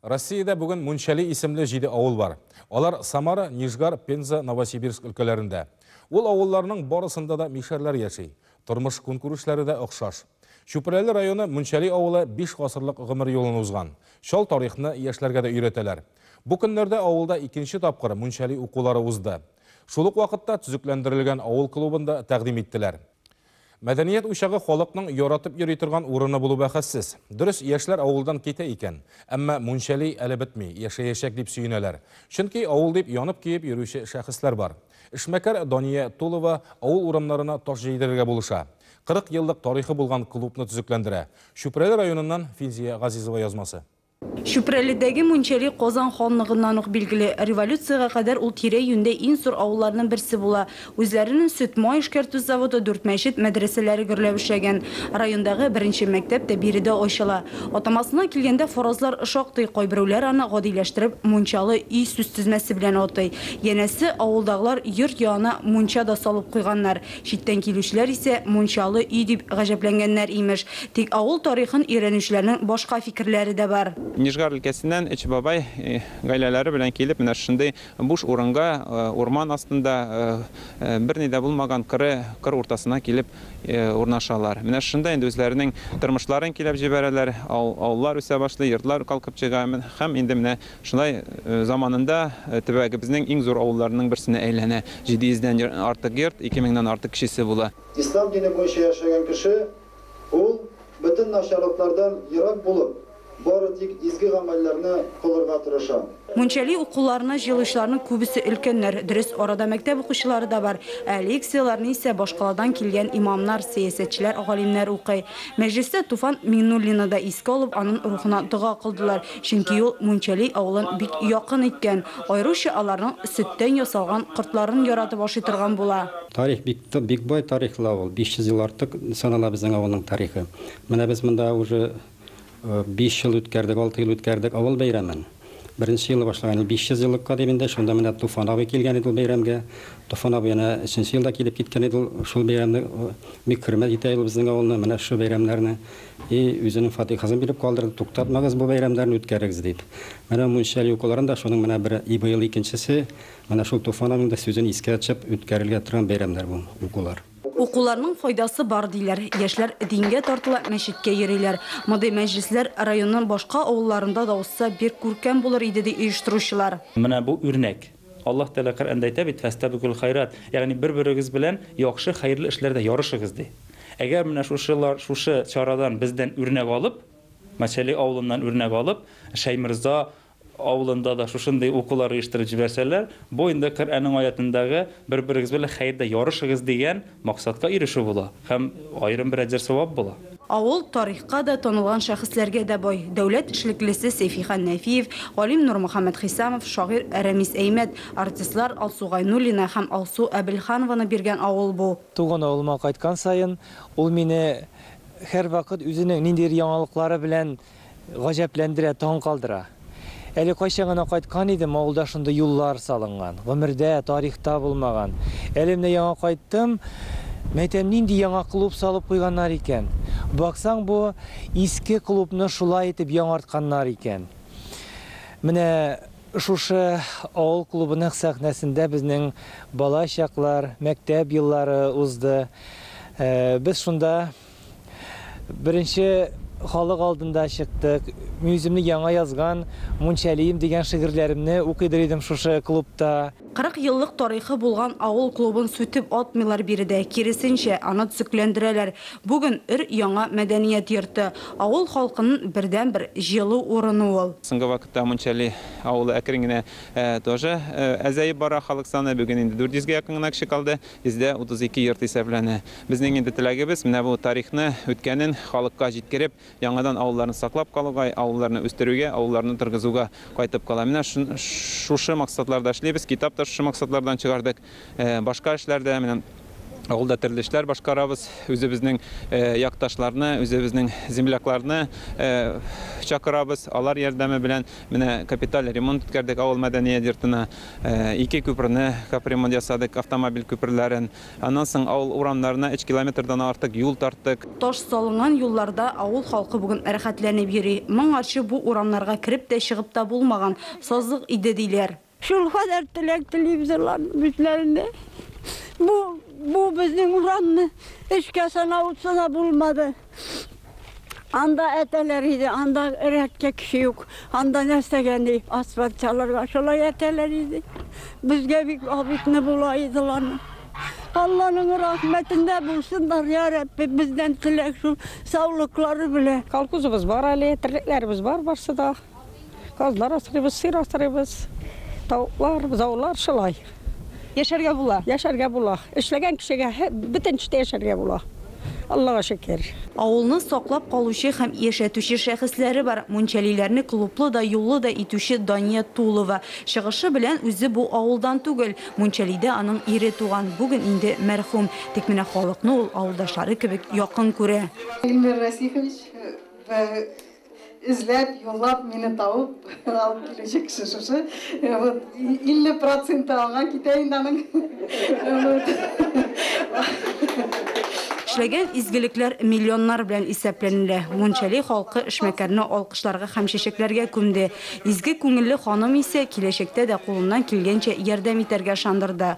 Россияда бүгін Мунчали исемлі 7 ауыл бар. Олар Самара, Нижгар, Пенза, Новосибирск өлкәләрендә. Ул авылларның барысында да мишәрләр яши. Тормыш көнкүрешләре дә охшаш. Шүпрәле районы Мунчали авылы 5 гасырлык гомер юлын узган. Шул тарихны яшьләргә дә өйрәтәләр. Бу көннәрдә авылда 2нче тапкыр Мунчали укулары узды. Шул ук вакытта төзекләндерелгән авыл клубында тәкъдим иттеләр. Мәдәният учагы халыкның яратып йөри торган урыны булу бәхәссез. Дөрес, яшьләр авылдан китә икән, әмма Мунчали әле бетми, яшәячәк дип сөенәләр. Чөнки авыл дип янып киеп йөрүче шәхесләр бар. Эшмәкәр Дания Тулова авыл урамнарына таш җыйдырырга булыша. 40 еллык тарихы булган клубны төзекләндерә. Шүпрәле районыннан Финзия Газизова язмасы. Шүпрәледәге Мунчали Казан ханлыгыннан ук билгеле. Революцияга кадәр ул тирә-юньдә иң зур авылларның берсе була. Үзләренең сөт май эшкәртү заводы, 4 мәчет, мәдрәсәләре гөрләп эшләгән. Райондагы беренче мәктәп тә биредә ачыла. Атамасына килгәндә фаразлар шактый, кайберүләр аны гадиләштереп Мунчалы үй сүз тезмәсе белән атый. Янәсе авылдагылар йорт янына мунча да салып куйганнар. Читтән килүчеләр исә Мунчалы үй дип гаҗәпләнгәннәр имеш. Тик авыл тарихын өйрәнүчеләрнең башка фикерләре дә бар. Нижгар өлкәсеннән Эчбабай гаиләләре белән килеп, менә шундый буш урынга, урман астында берни дә булмаган кыр уртасына килеп урнашалар. Менә шунда инде үзләренең тормышларын килеп җибәрәләр, авыллар үсә башлый, йортлар калкып чыга. Һәм инде менә шулай заманында төбәгебезнең иң зур авылларының берсенә әйләнә. 700-дән артык йорт, 2000-дән артык кешесе була. Ислам дине буенча яшәгән кеше ул бөтен начарлыклардан ерак булып, бары тик изге гамәлләрне кылырга тырыша. Мунчали укуларына җыелучыларның күбесе өлкәннәр, дөрес арада мәктәп укучылары да бар. Лекцияларны исә башкаладан килгән имамнар, сәясәтчеләр, галимнәр укый. Мәҗлестә Туфан Миннуллина да искә алып, аның рухына дуга кылдылар. Чөнки ул Мунчали авылын бик якын иткән, аеруча аларның сөттән ясалган кортларын яратып ашый торган була. Тарих бик бай тарихлы авыл, 500 ел артык санала безнең авылның тарихы. Менә без монда уже 5 ел үткәрдек, 6 ел үткәрдек авыл бәйрәмен. Беренче елы башлаган 500 еллыкка дигәндә, шунда менә Туфан абый килгән иде ул бәйрәмгә. Туфан абый яна 3нче елда килеп киткән иде ул шул бәйрәмне бик хөрмәт итә иде безнең авылны, менә шу бәйрәмнәрне. Үзенең фатихасын биреп калдырды, туктатмагыз бу бәйрәмнәрне үткәрегез дип. Менә Мунчали укуларында шуның менә бер быел икенчесе, менә шул Туфан абыйның да сүзен искә төшеп үткәрелгә торган бәйрәмнәр бу укулар. Укуларның файдасы бар диләр. Яшьләр дингә тартылып мәчеткә йөриләр. Мондый мәҗлесләр районның башка авылларында да булса бер күркәм булыр иде ди оештыручылар. Менә бу үрнәк. Аллаһ Тәала Коръәндә әйтә бит: "Фастабикул хайрат", ягъни бер-берегез белән яхшы, хәерле эшләрдә ярышыгыз ди. Әгәр менә шушы чарадан бездән үрнәк алып, Мунчали авылыннан үрнәк алып, Шәймирза авылында да шушындай укулар оештырып җибәрсәләр, бу инде Коръәннең аятындагы бер-берегез белән хәердә ярышыгыз дигән максатка ирешү була. Һәм аерым бер әҗр савап була. Авыл тарихка да танылган шәхесләргә дә бай. Дәүләт эшлеклесе Сәйфихан Нәфиев, Галим Нурмөхәммәд Хисамов, шагыйрь Рәмис Әймәт, артистлар Алсу Гайнуллина һәм Алсу Әбелханованы биргән авыл бу. Туган авылыма кайткан саен, ул мине һәр вакыт үзенең ниндидер яңалыклары белән гаҗәпләндерә, таң калдыра. Әле кайчан гына кайткан идем, авылда шунда юллар салынган, гомердә, тарихта булмаган. Әле менә яңа кайттым, мәйтәм нинди яңа клуб салып куйганнар икән. Баксаң, бу иске клубны шулай итеп яңартканнар икән. Менә шушы авыл клубының сәхнәсендә безнең бала чаклар, мәктәп еллары узды. Без шунда беренче халык алдында чыктык. Үземне яңа язган Мунчалием дигән шигырьләремне укыдыр идем шушы клубта. 40 еллык тарихы булган авыл клубын сүтеп атмыйлар биредә, киресенчә аны төзекләндерәләр. Бүген яңа мәдәният йорты, авыл халкының бердән-бер җылы урыны ул. Соңгы вакытта Мунчали авылы әкрен генә тоже әзәйеп бара, халык саны бүген инде 400-гә якын гына кеше калды. Бездә 32 йорт исәпләнә. Безнең инде теләгебез менә бу тарихны, үткәнен халыкка җиткереп, яңадан авылларны саклап калуга, авылларны үстерүгә, авылларны торгызуга кайтып кала. Менә шушы максатларда эшлибез. Китапта шушы максатлардан чыгардык. Башка эшләрдә менә Авылда төрле эшләр башкарабыз, үзебезнең якташларны, үзебезнең землякларны чакырабыз. Алар ярдәме белән менә капиталь ремонт үткәрдек авыл мәдәният йортына. 2 күперне капремонт ясадык, автомобиль күперләрен. Аннан соң авыл урамнарына 3 километрдан артык юл тарттык. Таш салынган юлларда авыл халкы бүген рәхәтләнеп йөри. Моңарчы бу урамнарга кирип тә чыгып та булмаган. Сазлык иде диләр. Шул кадәр теләк телевизорлар битләрендә. Bu bizning uranni ishga sanavsana bulmadı. Anda eteler idi, anda erkek kişi yok. Anda nestegen asfalt çalarga şolay eteler idi. Bizge bir abitni bulaydılar. Allah'ın rahmetinde bulsunlar ya Rabbi, bizden tilek şu sağlıkları bile. Kalkuzumuz var, elektriklerimiz var, varsa da gazlar asırımız, sır asırımız, tavuklar, zavullar, şolay. Yaşarga була. Yaşarga bulah. İşlegen kişiye bütün işte yaşarga bulah. Allah'a şükür. Авылны саклап калучы һәм яшәтүче шәхесләре бар. Мунчалиләрне клублы да, юллы да итүче Дания Тулова. Чыгышы белән үзе бу авылдан түгел. Мунчалида аның ире туган, бүген инде мәрхүм. Тик менә халыкны ул авылдашлары кебек якын күрә. Илмир Расихович izlep, yollap, beni tavıp alıp gelecek şişesi. 50% algan kitayın danın. Эшләгән изгелекләр миллионнар белән исәпләнелә. Мунчали халкы эшмәкәрне алкышларга һәм чәчәкләргә күмде. Изге күңелле ханым исә киләчәктә дә кулыннан килгәнчә ярдәм итәргә шандырды.